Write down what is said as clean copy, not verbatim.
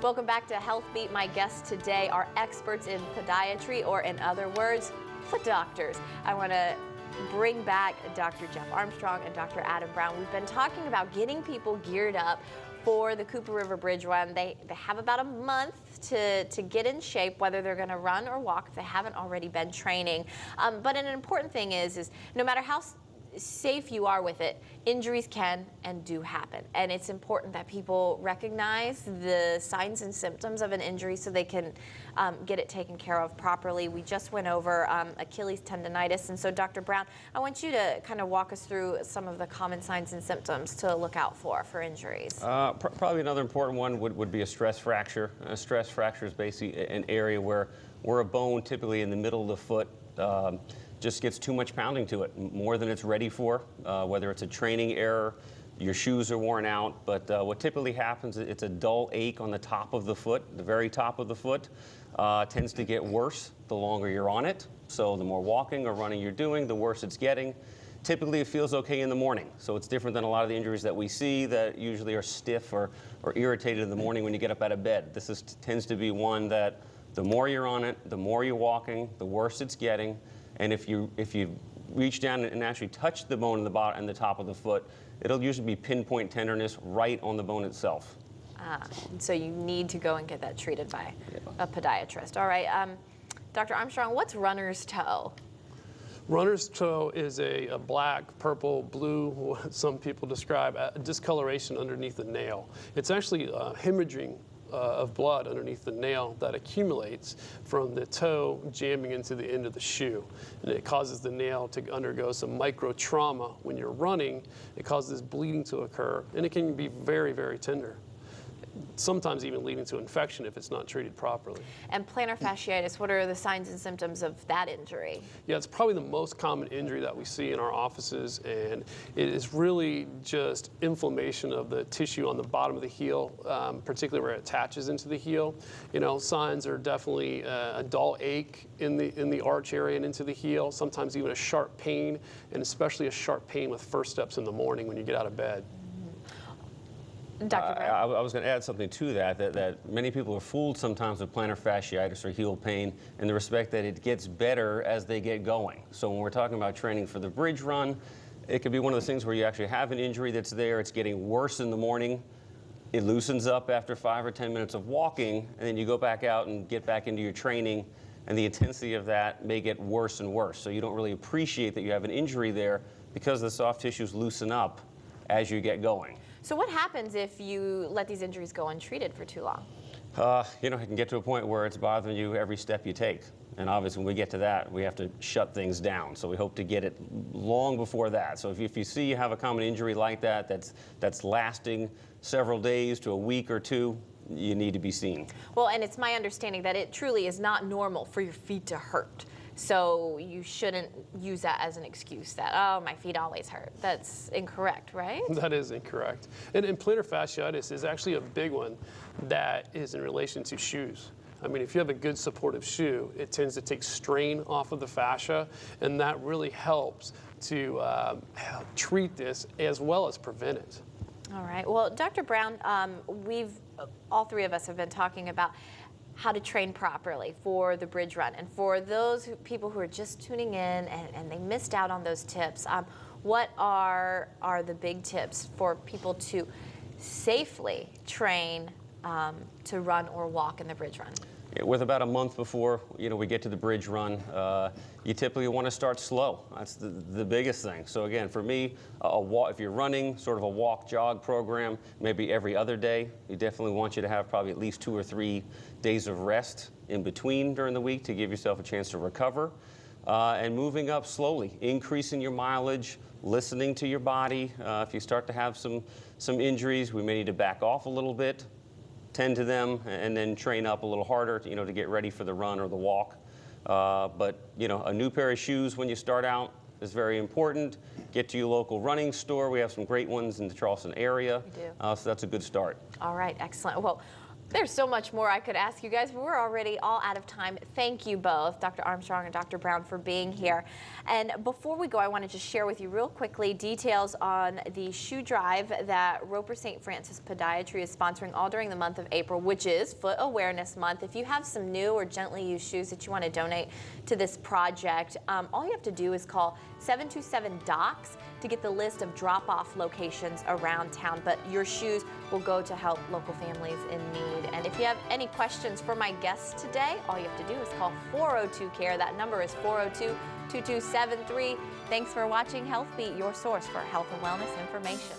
Welcome back to HealthBeat. My guests today are experts in podiatry, or in other words, foot doctors. I want to bring back Dr. Jeff Armstrong and Dr. Adam Brown. We've been talking about getting people geared up for the Cooper River Bridge Run. They have about a month to get in shape, whether they're going to run or walk if they haven't already been training. But an important thing is no matter how safe you are with it, injuries can and do happen. And it's important that people recognize the signs and symptoms of an injury so they can get it taken care of properly. We just went over Achilles tendonitis. And so, Dr. Brown, I want you to kind of walk us through some of the common signs and symptoms to look out for injuries. Probably another important one would be a stress fracture. A stress fracture is basically an area where a bone, typically in the middle of the foot, just gets too much pounding to it, more than it's ready for, whether it's a training error, your shoes are worn out. But what typically happens, it's a dull ache on the top of the foot, the very top of the foot. Tends to get worse the longer you're on it. So the more walking or running you're doing, the worse it's getting. Typically it feels okay in the morning. So it's different than a lot of the injuries that we see that usually are stiff or irritated in the morning when you get up out of bed. This tends to be one that the more you're on it, the more you're walking, the worse it's getting. And if you reach down and actually touch the bone in the bottom and the top of the foot, it'll usually be pinpoint tenderness right on the bone itself. So you need to go and get that treated by a podiatrist. All right, Dr. Armstrong, what's runner's toe? Runner's toe is a black, purple, blue, what some people describe a discoloration underneath the nail. It's actually hemorrhaging of blood underneath the nail that accumulates from the toe jamming into the end of the shoe. And it causes the nail to undergo some micro trauma when you're running. It causes bleeding to occur, and it can be very, very tender, sometimes even leading to infection if it's not treated properly. And plantar fasciitis, what are the signs and symptoms of that injury? Yeah, it's probably the most common injury that we see in our offices, and it is really just inflammation of the tissue on the bottom of the heel, particularly where it attaches into the heel. You know, signs are definitely a dull ache in the arch area and into the heel, sometimes even a sharp pain, and especially a sharp pain with first steps in the morning when you get out of bed. Dr. Brown? I was going to add something to that many people are fooled sometimes with plantar fasciitis or heel pain in the respect that it gets better as they get going. So when we're talking about training for the bridge run, it could be one of those things where you actually have an injury that's there, it's getting worse in the morning, it loosens up after 5 or 10 minutes of walking, and then you go back out and get back into your training, and the intensity of that may get worse and worse. So you don't really appreciate that you have an injury there because the soft tissues loosen up as you get going. So what happens if you let these injuries go untreated for too long? You know, it can get to a point where it's bothering you every step you take. And obviously when we get to that, we have to shut things down. So we hope to get it long before that. So if you see you have a common injury like that that's lasting several days to a week or two, you need to be seen. Well, and it's my understanding that it truly is not normal for your feet to hurt. So you shouldn't use that as an excuse that, oh, my feet always hurt. That's incorrect, right? That is incorrect. And plantar fasciitis is actually a big one that is in relation to shoes. I mean, if you have a good supportive shoe, it tends to take strain off of the fascia, and that really helps to treat this as well as prevent it. All right. Well, Dr. Brown, all three of us have been talking about how to train properly for the bridge run. And for those people who are just tuning in and they missed out on those tips, what are the big tips for people to safely train to run or walk in the bridge run? With about a month before we get to the bridge run, you typically want to start slow. That's the biggest thing. So again, for me, if you're running sort of a walk-jog program, maybe every other day, we definitely want you to have probably at least 2 or 3 days of rest in between during the week to give yourself a chance to recover. And moving up slowly, increasing your mileage, listening to your body. If you start to have some injuries, we may need to back off a little bit, tend to them, and then train up a little harder to get ready for the run or the walk. But a new pair of shoes when you start out is very important. Get to your local running store. We have some great ones in the Charleston area. We do. So that's a good start. All right, excellent. Well, There's so much more I could ask you guys, but we're already all out of time. Thank you both, Dr. Armstrong and Dr. Brown, for being here. And before we go, I want to just share with you real quickly details on the shoe drive that Roper St. Francis Podiatry is sponsoring all during the month of April, which is Foot Awareness Month. If you have some new or gently used shoes that you want to donate to this project, all you have to do is call 727-DOCS to get the list of drop-off locations around town. But your shoes will go to help local families in need. And if you have any questions for my guests today, all you have to do is call 402-CARE. That number is 402-2273. Thanks for watching HealthBeat, your source for health and wellness information.